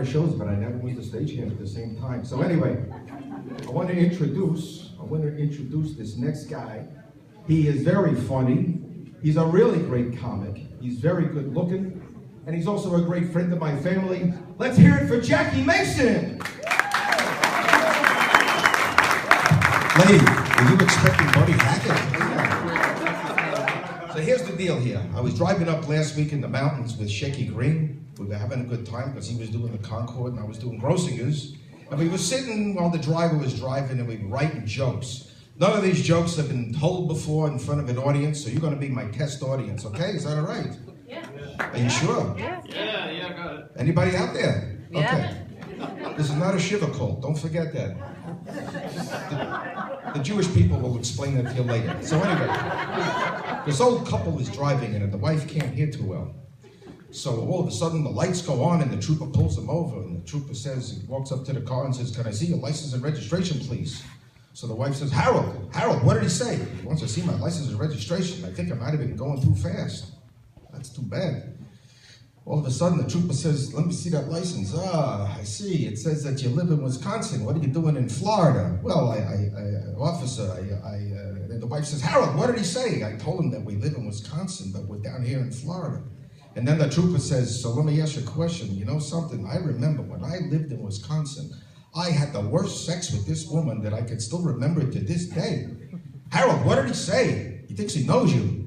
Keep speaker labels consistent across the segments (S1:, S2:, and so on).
S1: shows, but I never was the stagehand at the same time. So anyway, I want to introduce this next guy. He is very funny. He's a really great comic. He's very good looking. And he's also a great friend of my family. Let's hear it for Jackie Mason.
S2: Lady, were you expecting Buddy Hackett? So here's the deal here. I was driving up last week in the mountains with Shaky Green. We were having a good time because he was doing the Concorde and I was doing Grossingers. And we were sitting while the driver was driving and we were writing jokes. None of these jokes have been told before in front of an audience, so you're going to be my test audience, okay? Is that all right?
S3: Yeah.
S2: Are you sure?
S3: Yeah, got it.
S2: Anybody out there?
S3: Yeah.
S2: Okay. This is not a shiver call. Don't forget that. The Jewish people will explain that to you later. So anyway, this old couple is driving and the wife can't hear too well. So all of a sudden the lights go on and the trooper pulls them over and the trooper says, he walks up to the car and says, "Can I see your license and registration, please?" So the wife says, Harold, what did he say? He wants to see my license and registration. I think I might have been going too fast. That's too bad. All of a sudden, the trooper says, "Let me see that license." "Ah, I see. It says that you live in Wisconsin. What are you doing in Florida?" "Well, officer, and the wife says, "Harold, what did he say?" "I told him that we live in Wisconsin, but we're down here in Florida." And then the trooper says, "So let me ask you a question. You know something? I remember when I lived in Wisconsin, I had the worst sex with this woman that I could still remember to this day." "Harold, what did he say?" "He thinks he knows you."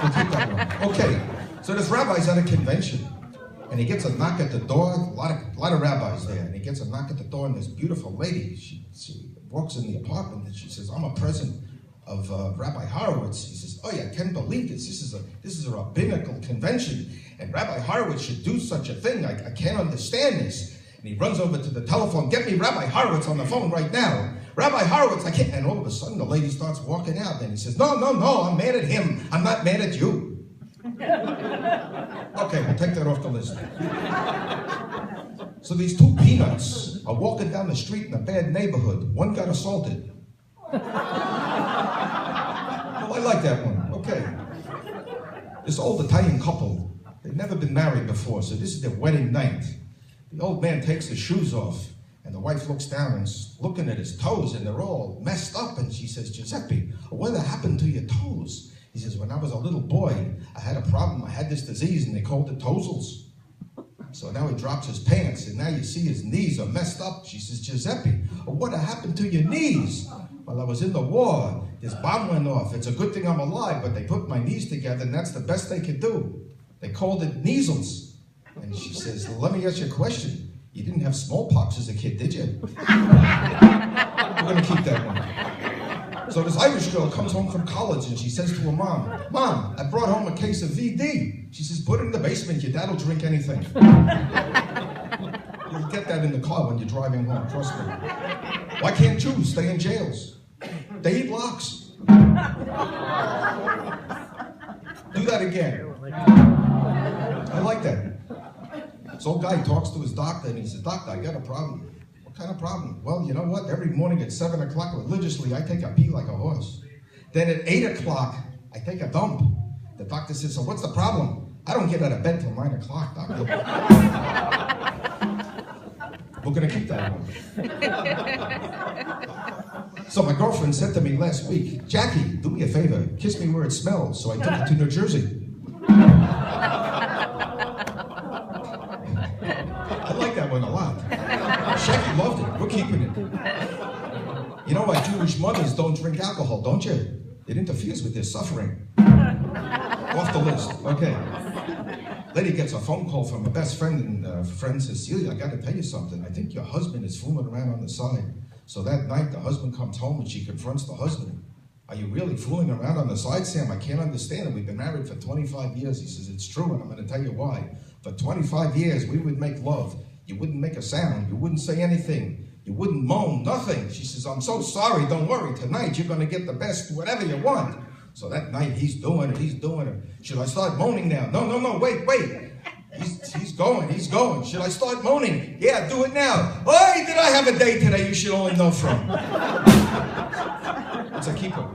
S2: We'll keep that one. Okay. So this rabbi's at a convention, and he gets a knock at the door. A lot of rabbis there, and he gets a knock at the door, and this beautiful lady, she walks in the apartment, and she says, "I'm a present of Rabbi Horowitz." He says, "Oh yeah, I can't believe this. This is a rabbinical convention, and Rabbi Horowitz should do such a thing. I can't understand this." And he runs over to the telephone. "Get me Rabbi Horowitz on the phone right now. Rabbi Horowitz, I can't." And all of a sudden, the lady starts walking out, and he says, No, I'm mad at him. I'm not mad at you." Okay, we'll take that off the list. So these two peanuts are walking down the street in a bad neighborhood. One got assaulted. Well, I like that one. Okay. This old Italian couple, they've never been married before, so this is their wedding night. The old man takes his shoes off, and the wife looks down and is looking at his toes, and they're all messed up, and she says, "Giuseppe, what happened to your toes?" He says, "When I was a little boy, I had a problem. I had this disease, and they called it toesels." So now he drops his pants, and now you see his knees are messed up. She says, "Giuseppe, what happened to your knees?" "Well, I was in the war. This bomb went off. It's a good thing I'm alive, but they put my knees together, and that's the best they could do. They called it measles." And she says, "Let me ask you a question. You didn't have smallpox as a kid, did you?" We're going to keep that one. So this Irish girl comes home from college and she says to her mom, "Mom, I brought home a case of VD." She says, "Put it in the basement. Your dad will drink anything." You'll get that in the car when you're driving home, trust me. Why can't Jews stay in jails? They eat locks. Do that again. I like that. This old guy talks to his doctor and he says, "Doctor, I got a problem." "What kind of problem?" "Well, you know what? Every morning at 7 o'clock religiously, I take a pee like a horse. Then at 8 o'clock, I take a dump." The doctor says, "So what's the problem?" "I don't get out of bed till 9 o'clock, doctor." We're going to keep that one. So my girlfriend said to me last week, "Jackie, do me a favor, kiss me where it smells." So I took it to New Jersey. I like that one a lot. Shaky loved it. We're keeping it. You know why Jewish mothers don't drink alcohol, don't you? It interferes with their suffering. Off the list. Okay. Lady gets a phone call from her best friend, and friend Cecilia, "I got to tell you something. I think your husband is fooling around on the side." So that night, the husband comes home and she confronts the husband. "Are you really fooling around on the side, Sam? I can't understand it. We've been married for 25 years. He says, "It's true, and I'm going to tell you why. For 25 years, we would make love. You wouldn't make a sound. You wouldn't say anything. You wouldn't moan, nothing." She says, "I'm so sorry. Don't worry. Tonight, you're going to get the best, whatever you want." So that night, he's doing it. "Should I start moaning now?" No, wait. He's going. "Should I start moaning?" "Yeah, do it now." "Hey, did I have a day today you should only know from?" It's a keeper.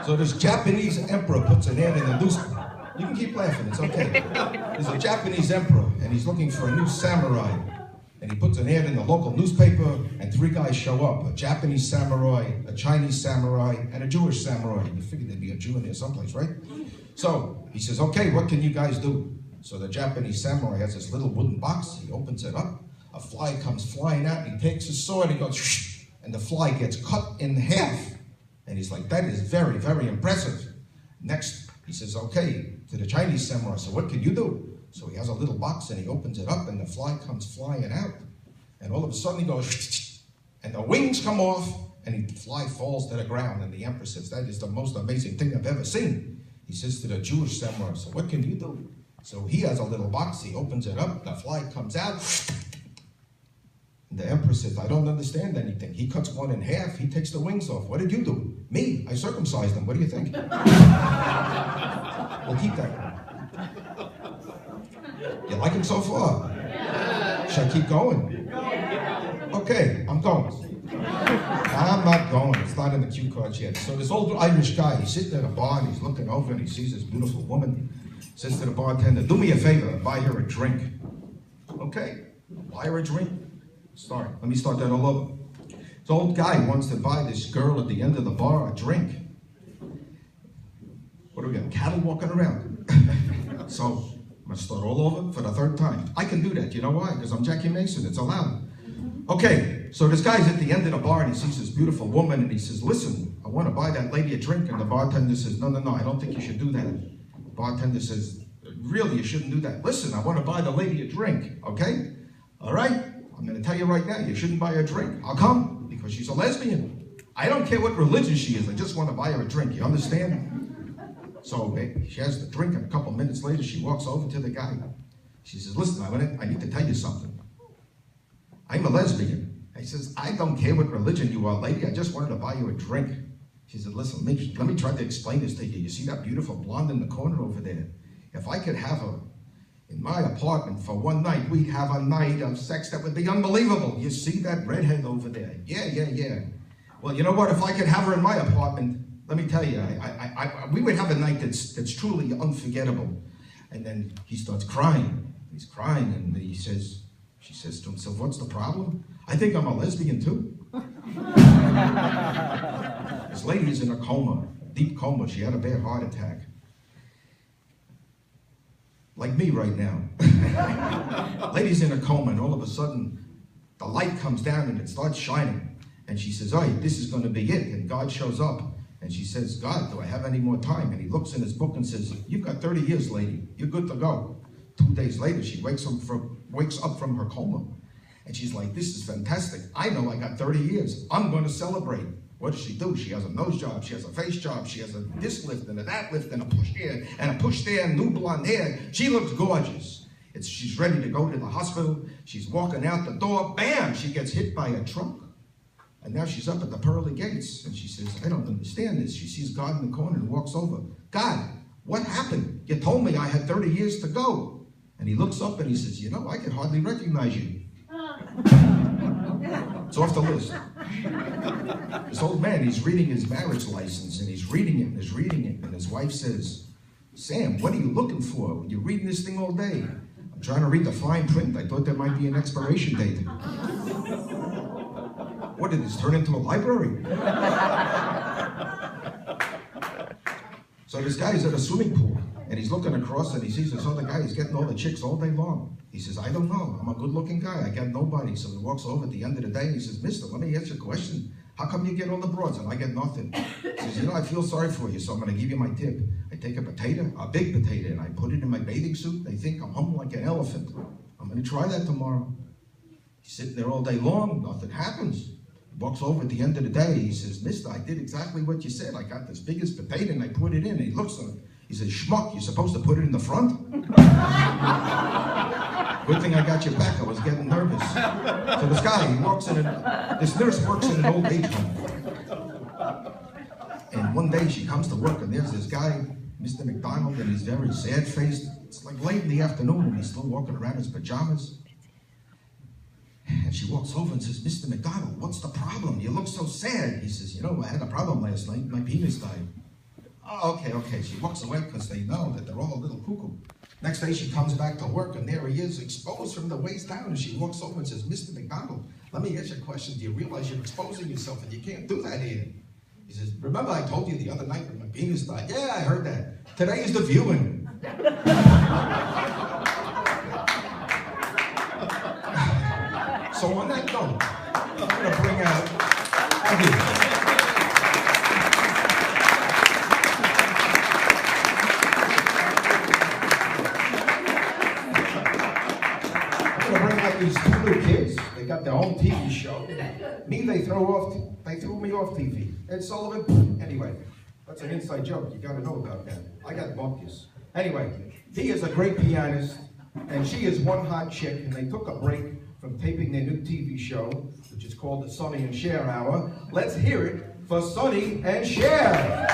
S2: So this Japanese emperor puts an ad in the newspaper. You can keep laughing, it's okay. There's a Japanese emperor, and he's looking for a new samurai. And he puts an ad in the local newspaper, and 3 guys show up. A Japanese samurai, a Chinese samurai, and a Jewish samurai. You figured there'd be a Jew in there someplace, right? So he says, okay, what can you guys do? So the Japanese samurai has this little wooden box. He opens it up. A fly comes flying out, and he takes his sword, and he goes, shh, and the fly gets cut in half. And he's like, that is very, very impressive. Next, he says, okay, to the Chinese samurai, so what can you do? So he has a little box, and he opens it up, and the fly comes flying out. And all of a sudden, he goes, and the wings come off, and the fly falls to the ground. And the emperor says, that is the most amazing thing I've ever seen. He says to the Jewish samurai, so what can you do? So he has a little box, he opens it up, the fly comes out. And the emperor says, I don't understand anything. He cuts one in half, he takes the wings off. What did you do? Me, I circumcised them. What do you think? We'll keep that one. You like him so far? Should I keep going? Okay, I'm going. I'm not going. It's not in the cue cards yet. So this old Irish guy, he's sitting in a bar and he's looking over and he sees this beautiful woman. Says to the bartender, do me a favor, buy her a drink. Okay, buy her a drink. Sorry, let me start that all over. This old guy wants to buy this girl at the end of the bar a drink. What do we got? Cattle walking around. So I'm going to start all over for the 3rd time. I can do that. You know why? Because I'm Jackie Mason. It's allowed. Okay, so this guy's at the end of the bar and he sees this beautiful woman and he says, listen, I want to buy that lady a drink. And the bartender says, no, I don't think you should do that. The bartender says, really, you shouldn't do that. Listen, I want to buy the lady a drink, okay? All right, I'm going to tell you right now, you shouldn't buy her a drink. How come? Because she's a lesbian. I don't care what religion she is. I just want to buy her a drink. You understand? So she has the drink, and a couple minutes later, she walks over to the guy. She says, listen, I need to tell you something. I'm a lesbian. He says, I don't care what religion you are, lady. I just wanted to buy you a drink. She said, listen, let me try to explain this to you. You see that beautiful blonde in the corner over there? If I could have her in my apartment for one night, we'd have a night of sex that would be unbelievable. You see that redhead over there? Yeah. Well, you know what? If I could have her in my apartment, let me tell you, we would have a night that's truly unforgettable. And then he starts crying. He's crying, and she says to him, so what's the problem? I think I'm a lesbian too. This lady is in a coma, deep coma. She had a bad heart attack. Like me right now. Lady's in a coma, and all of a sudden, the light comes down and it starts shining. And she says, oh, this is going to be it. And God shows up. And she says, God, do I have any more time? And he looks in his book and says, you've got 30 years, lady. You're good to go. 2 days later, she wakes up from her coma. And she's like, this is fantastic. I know I got 30 years. I'm going to celebrate. What does she do? She has a nose job. She has a face job. She has a this lift and a that lift and a push here and a push there and new blonde hair. She looks gorgeous. She's ready to go to the hospital. She's walking out the door. Bam! She gets hit by a truck. And now she's up at the pearly gates. And she says, I don't understand this. She sees God in the corner and walks over. God, what happened? You told me I had 30 years to go. And he looks up and he says, you know, I can hardly recognize you. It's off the list. This old man, he's reading his marriage license, and he's reading it, and his wife says, Sam, what are you looking for? You're reading this thing all day. I'm trying to read the fine print. I thought there might be an expiration date. What did this turn into a library? So this guy is at a swimming pool, and he's looking across, and he sees this other guy. He's getting all the chicks all day long. He says, I don't know. I'm a good-looking guy. I got nobody. So he walks over at the end of the day, and he says, mister, let me ask you a question. How come you get all the broads and I get nothing? He says, you know, I feel sorry for you, so I'm going to give you my tip. I take a potato, a big potato, and I put it in my bathing suit. They think I'm humble like an elephant. I'm going to try that tomorrow. He's sitting there all day long. Nothing happens. He walks over at the end of the day. He says, mister, I did exactly what you said. I got this biggest potato, and I put it in. And he looks at it. He says, schmuck, you're supposed to put it in the front? Good thing I got your back. I was getting nervous. So this guy, he walks in, this nurse works in an old age home. And one day she comes to work, and there's this guy, Mr. McDonald, and he's very sad-faced. It's like late in the afternoon, and he's still walking around in his pajamas. And she walks over and says, Mr. McDonald, what's the problem? You look so sad. He says, you know, I had a problem last night. My penis died. Oh, okay. She walks away because they know that they're all a little cuckoo. Next day she comes back to work and there he is, exposed from the waist down, and she walks over and says, Mr. McDonald, let me ask you a question. Do you realize you're exposing yourself and you can't do that here? He says, remember I told you the other night when my penis died? Yeah, I heard that. Today is the viewing. So on that note, I'm going to bring out these two little kids. They got their own TV show. Me, they threw me off TV. Ed Sullivan, anyway, that's an inside joke. You got to know about that. I got monkeys. Anyway, he is a great pianist, and she is one hot chick, and they took a break from taping their new TV show, which is called the Sonny and Cher Hour. Let's hear it for Sonny and Cher.